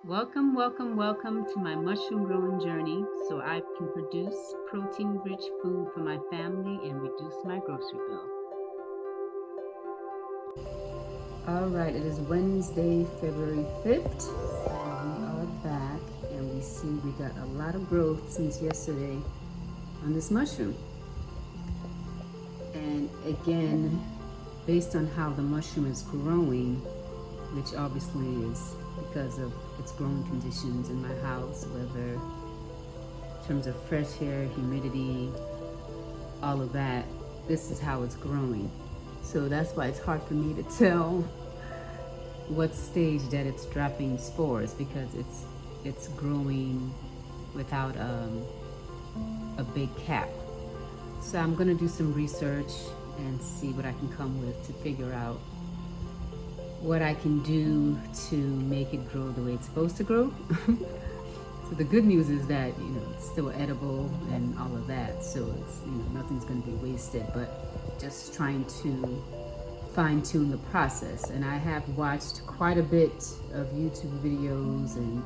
Welcome, welcome, welcome to my mushroom growing journey so I can produce protein rich food for my family and reduce my grocery bill. All right, it is Wednesday, February 5th, and we are back, and we see we got a lot of growth since yesterday on this mushroom. And again, based on how the mushroom is growing, which obviously is because of its growing conditions in my house, whether in terms of fresh air, humidity, all of that, this is how it's growing. So that's why it's hard for me to tell what stage that it's dropping spores, because it's growing without a big cap. So I'm gonna do some research and see what I can come with to figure out what I can do to make it grow the way it's supposed to grow. So the good news is that it's still edible and all of that, so it's nothing's going to be wasted, but just trying to fine-tune the process. And I have watched quite a bit of YouTube videos, and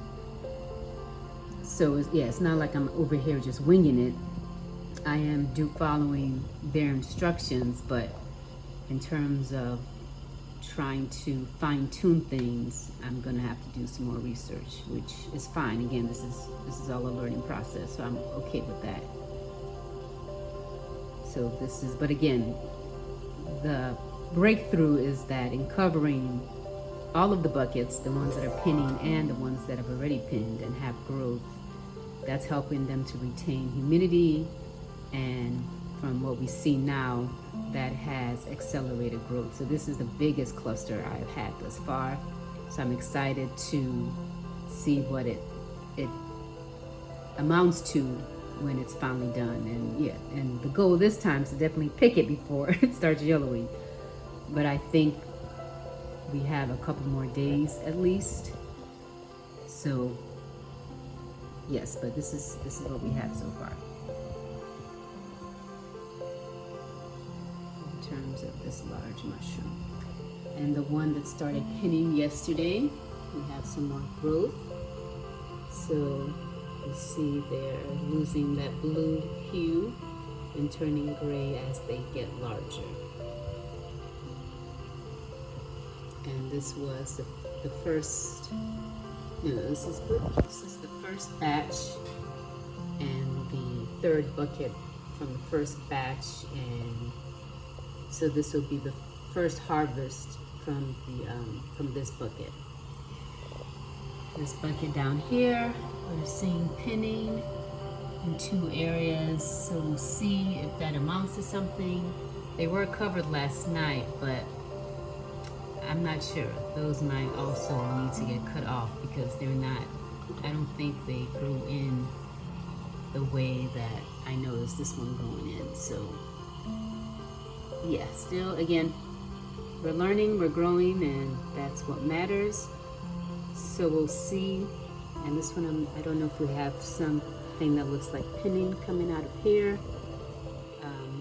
so it's not like I'm over here just winging it. I am following their instructions, but in terms of trying to fine-tune things, I'm gonna have to do some more research, which is fine. Again, this is all a learning process, so I'm okay with that. So but again, the breakthrough is that in covering all of the buckets, the ones that are pinning and the ones that have already pinned and have growth, that's helping them to retain humidity, and from what we see now, that has accelerated growth. So this is the biggest cluster I've had thus far. So I'm excited to see what it amounts to when it's finally done. And the goal this time is to definitely pick it before it starts yellowing. But I think we have a couple more days at least. So yes, but this is what we have so far. In terms of this large mushroom, and the one that started pinning yesterday, we have some more growth. So you see they're losing that blue hue and turning gray as they get larger. And this was the first, this is the first batch and the third bucket from the first batch, and so this will be the first harvest from this bucket. This bucket down here, we're seeing pinning in 2 areas, so we'll see if that amounts to something. They were covered last night, but I'm not sure. Those might also need to get cut off because they're not, I don't think they grew in the way that I noticed this one going in. So yeah, still, again, we're learning, we're growing, and that's what matters. So we'll see. And this one, I don't know if we have something that looks like pinning coming out of here.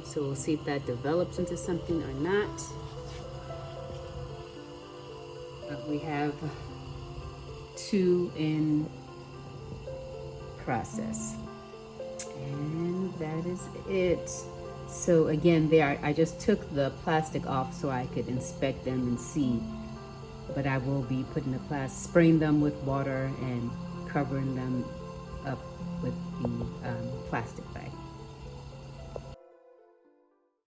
So we'll see if that develops into something or not. But we have 2 in process. And that is it. So again, I just took the plastic off so I could inspect them and see, but I will be putting spraying them with water and covering them up with the plastic bag.